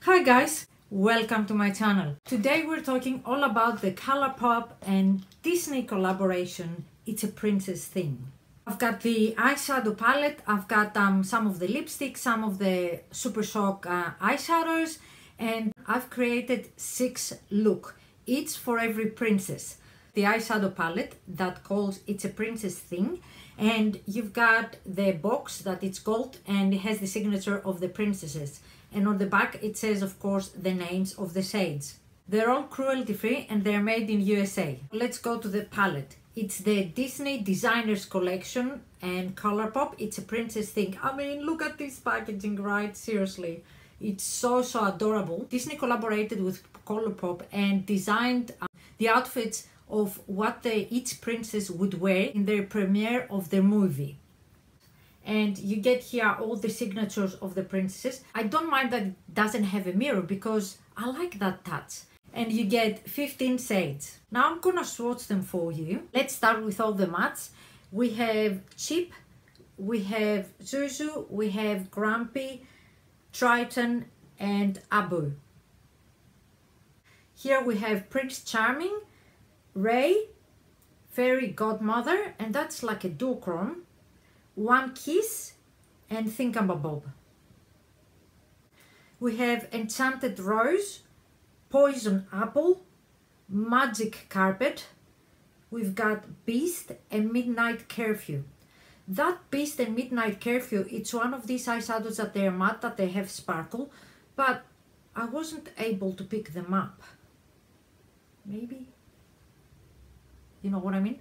Hi guys, welcome to my channel. Today we're talking all about the Colourpop and Disney collaboration, It's a Princess thing. I've got the eyeshadow palette, I've got some of the lipsticks, some of the Super Shock eyeshadows, and I've created 6 looks, each for every princess. The eyeshadow palette that calls It's a Princess thing, and you've got the box that it's gold and it has the signature of the princesses. And on the back it says, of course, the names of the shades. They're all cruelty free and they're made in USA. Let's go to the palette. It's the Disney Designers Collection and Colourpop. It's a princess thing. I mean, look at this packaging, right? Seriously. It's so adorable. Disney collaborated with Colourpop and designed the outfits of what each princess would wear in their premiere of the movie. And you get here all the signatures of the princesses. I don't mind that it doesn't have a mirror because I like that touch. And you get 15 shades. Now I'm gonna swatch them for you. Let's start with all the mattes. We have Chip, we have Zuzu, we have Grumpy, Triton and Abu. Here we have Prince Charming, Ray, Fairy Godmother, and that's like a duochrome. One Kiss and Thingamabob. We have Enchanted Rose, Poison Apple, Magic Carpet. We've got Beast and Midnight Curfew. That Beast and Midnight Curfew, it's one of these eyeshadows that they're matte, that they have sparkle, but I wasn't able to pick them up. Maybe? You know what I mean?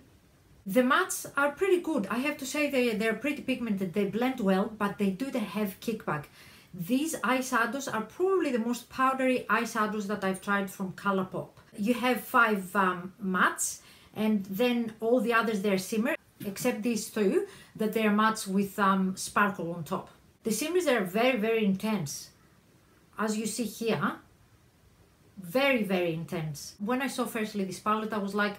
The mattes are pretty good. I have to say they're pretty pigmented. They blend well, but they do have kickback. These eyeshadows are probably the most powdery eyeshadows that I've tried from Colourpop. You have 5 mattes, and then all the others, they're shimmer, except these 2, that they're mattes with sparkle on top. The shimmers are very intense. As you see here, very intense. When I saw firstly this palette, I was like,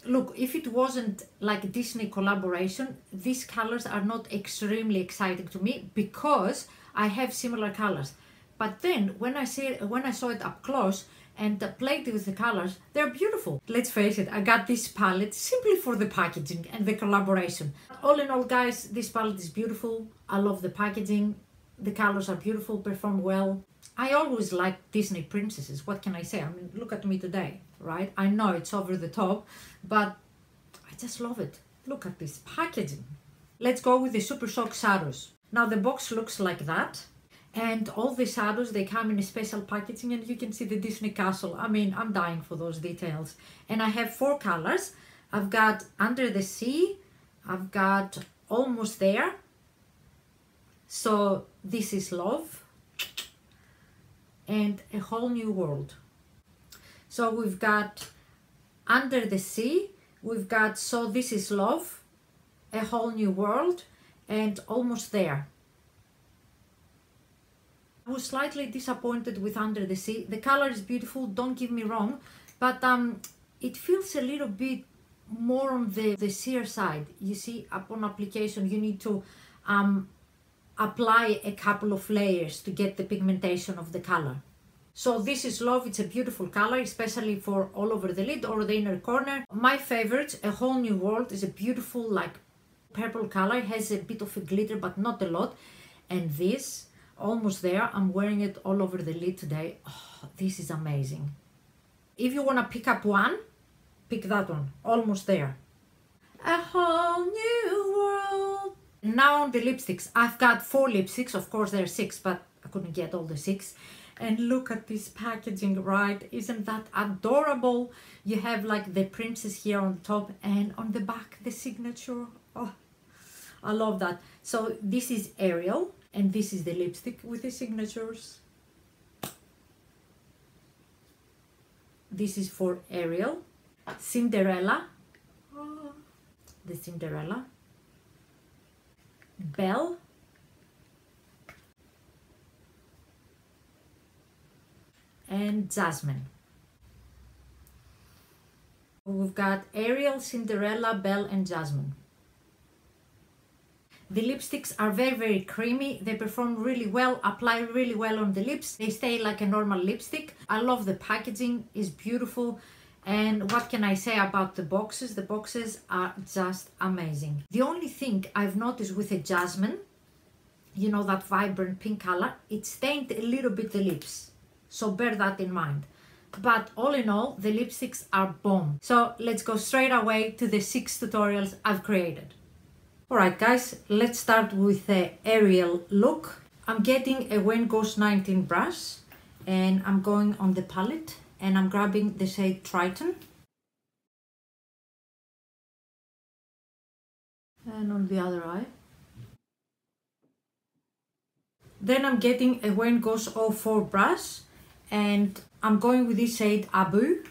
look, if it wasn't like a Disney collaboration, these colors are not extremely exciting to me because I have similar colors. But then when I saw it up close and played with the colors, they're beautiful. Let's face it, I got this palette simply for the packaging and the collaboration. All in all, guys, this palette is beautiful. I love the packaging. The colors are beautiful, perform well. I always like Disney princesses. What can I say? I mean, look at me today, right? I know it's over the top, but I just love it. Look at this packaging. Let's go with the Super Shock shadows. Now the box looks like that, and all the shadows, they come in a special packaging, and you can see the Disney castle. I mean, I'm dying for those details. And I have 4 colors. I've got Under the Sea, I've got Almost There, So This Is Love, and A Whole New World. So we've got Under the Sea, we've got So This Is Love, A Whole New World, and Almost There. I was slightly disappointed with Under the Sea. The color is beautiful, don't get me wrong, but it feels a little bit more on the sheer side. You see, upon application you need to apply a couple of layers to get the pigmentation of the color. So This Is Love, it's a beautiful color, especially for all over the lid or the inner corner. My favorite, A Whole New World, is a beautiful like purple color. It has a bit of a glitter, but not a lot. And this, Almost There, I'm wearing it all over the lid today. Oh, this is amazing. If you want to pick up one, pick that one, Almost There. A Whole New World. Now on the lipsticks, I've got 4 lipsticks. Of course there are 6, but I couldn't get all the 6. And look at this packaging, right? Isn't that adorable? You have like the princess here on the top, and on the back the signature. Oh, I love that. So this is Ariel, and this is the lipstick with the signatures. This is for Ariel. Cinderella, oh, the Cinderella. Belle, and Jasmine. We've got Ariel, Cinderella, Belle, and Jasmine. The lipsticks are very creamy. They perform really well, apply really well on the lips. They stay like a normal lipstick. I love the packaging, it's beautiful. And what can I say about the boxes? The boxes are just amazing. The only thing I've noticed with the Jasmine, you know, that vibrant pink color, it stained a little bit the lips. So bear that in mind. But all in all, the lipsticks are bomb. So let's go straight away to the 6 tutorials I've created. Alright guys, let's start with the Ariel look. I'm getting a When Goes 19 brush and I'm going on the palette and I'm grabbing the shade Triton. And on the other eye. Then I'm getting a When Goes 04 brush and I'm going with this shade Abu.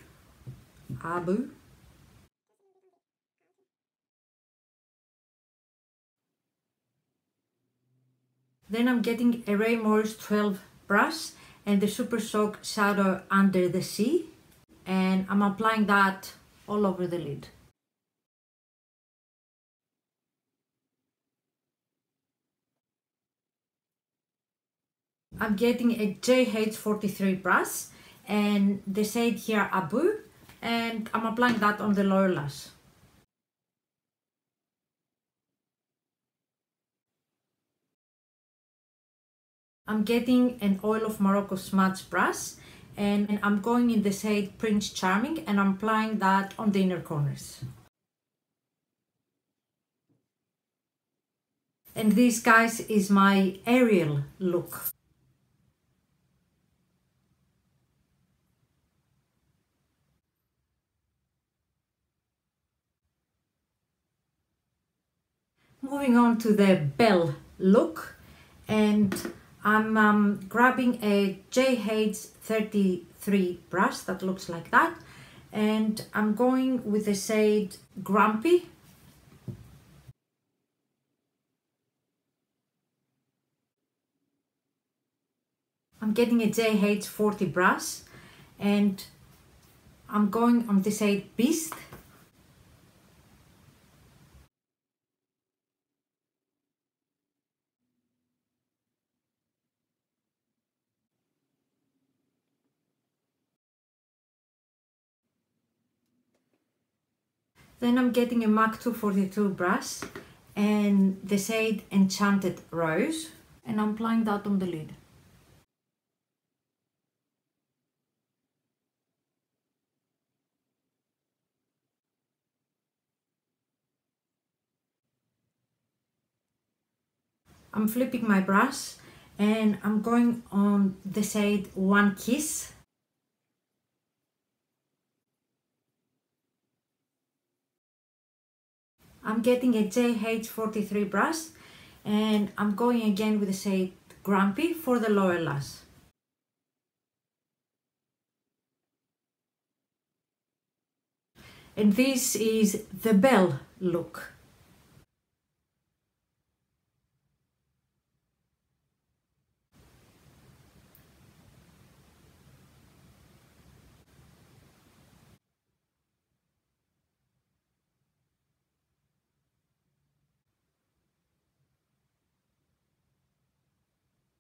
Then I'm getting a Ray Morris 12 brush and the Super Shock Shadow Under the Sea, and I'm applying that all over the lid. I'm getting a JH43 brush and the shade here Abu, and I'm applying that on the lower lash. I'm getting an Oil of Morocco smudge brush and I'm going in the shade Prince Charming and I'm applying that on the inner corners. And this, guys, is my Ariel look. Moving on to the Belle look, and I'm grabbing a JH33 brush that looks like that, and I'm going with the shade Grumpy. I'm getting a JH40 brush and I'm going on the shade Beast. Then I'm getting a MAC 242 brush and the shade Enchanted Rose, and I'm applying that on the lid. I'm flipping my brush and I'm going on the shade One Kiss. I'm getting a JH43 brush and I'm going again with the shade Grumpy for the lower lash. And this is the Belle look.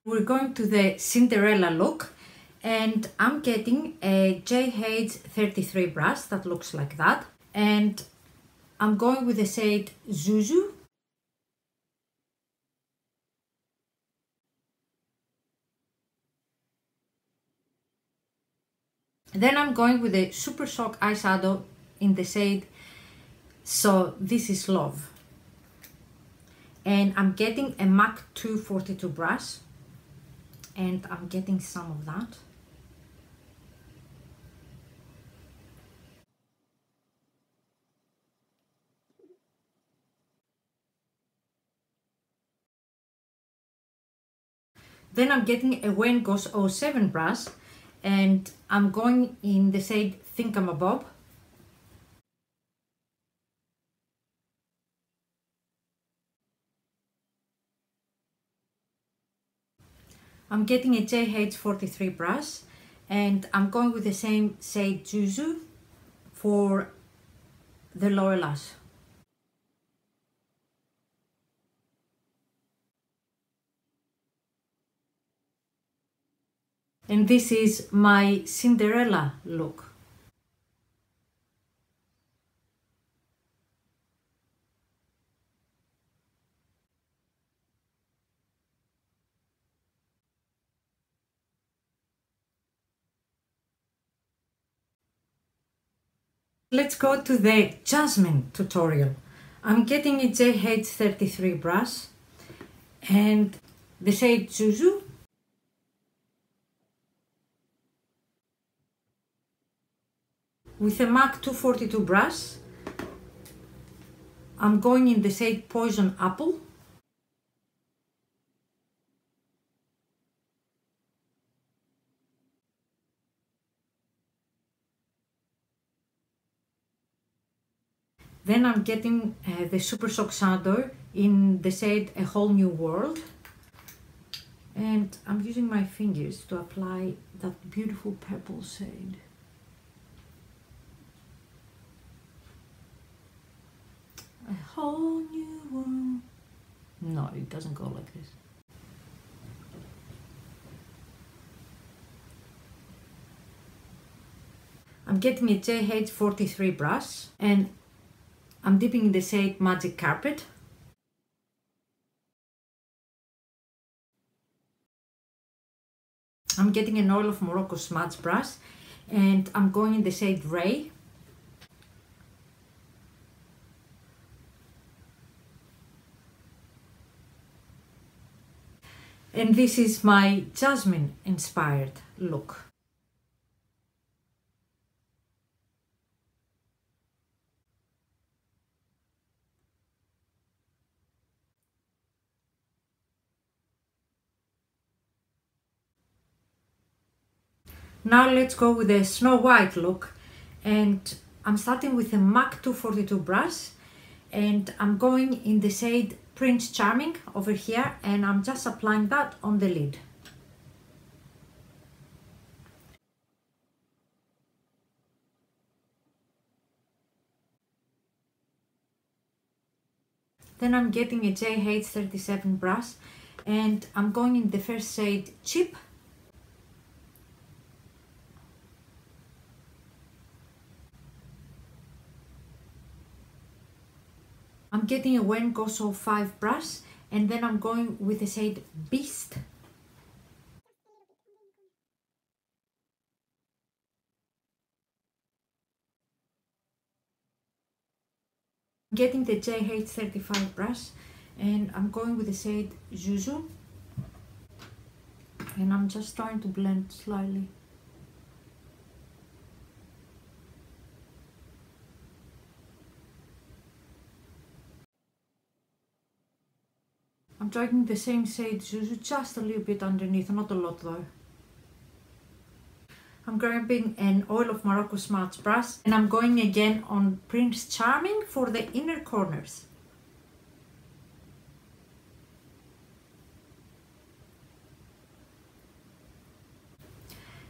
We're going to the Cinderella look and I'm getting a JH33 brush that looks like that, and I'm going with the shade Zuzu. Then I'm going with the Super Shock eyeshadow in the shade So This Is Love, and I'm getting a MAC 242 brush and I'm getting some of that. Then I'm getting a When Goes 07 brush and I'm going in the shade Thinkamabob. I'm getting a JH43 brush and I'm going with the same shade Zuzu for the lower lash. And this is my Cinderella look. Let's go to the Jasmine tutorial. I'm getting a JH33 brush and the shade Zuzu. With a MAC 242 brush, I'm going in the shade Poison Apple. Then I'm getting the Super Shock Shadow in the shade A Whole New World. And I'm using my fingers to apply that beautiful purple shade. A whole new world. No, it doesn't go like this. I'm getting a JH43 brush and I'm dipping in the shade Magic Carpet. I'm getting an Oil of Morocco smudge brush and I'm going in the shade Ray. And this is my Jasmine inspired look. Now let's go with the Snow White look, and I'm starting with a MAC 242 brush and I'm going in the shade Prince Charming over here and I'm just applying that on the lid. Then I'm getting a JH37 brush and I'm going in the first shade Chip. I'm getting a Wen Goso 5 brush and then I'm going with the shade Beast. I'm getting the JH35 brush and I'm going with the shade Zuzu and I'm just trying to blend slightly. I'm dragging the same shade Zuzu just a little bit underneath, not a lot though. I'm grabbing an Oil of Morocco smudge brush and I'm going again on Prince Charming for the inner corners.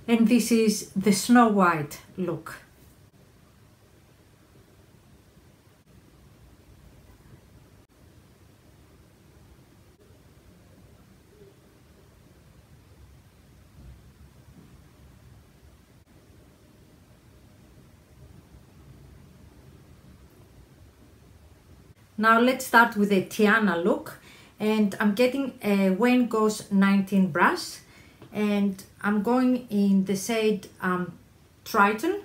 And this is the Snow White look. Now let's start with the Tiana look and I'm getting a Wayne Goes 19 brush and I'm going in the shade Triton.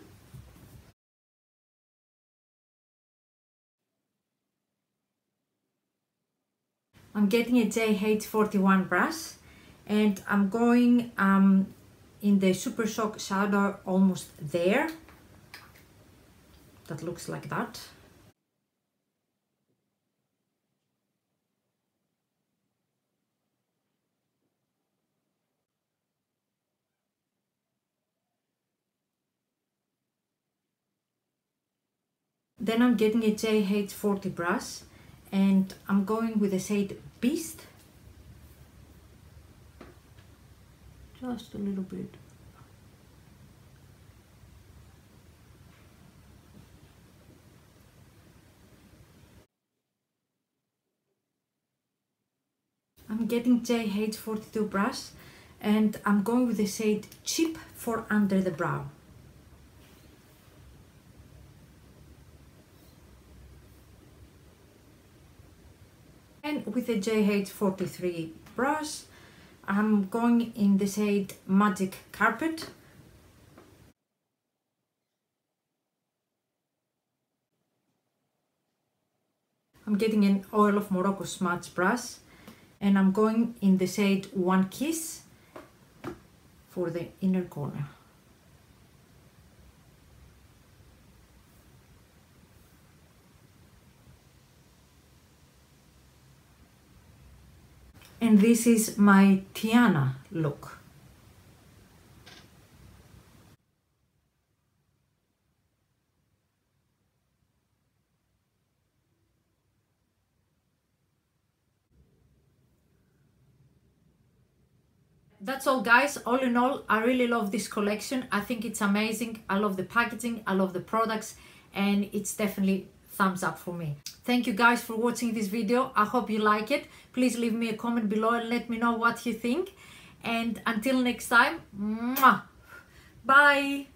I'm getting a JH41 brush and I'm going in the Super Shock Shadow almost there. That looks like that. Then I'm getting a JH40 brush and I'm going with the shade Beast. Just a little bit. I'm getting JH42 brush and I'm going with the shade Cheap for under the brow. And with the JH43 brush, I'm going in the shade Magic Carpet. I'm getting an Oil of Morocco smudge brush, and I'm going in the shade One Kiss for the inner corner. And this is my Tiana look. That's all, guys. All in all, I really love this collection. I think it's amazing. I love the packaging, I love the products, and it's definitely thumbs up for me. Thank you guys for watching this video. I hope you like it. Please leave me a comment below and let me know what you think. And until next time, mwah, bye.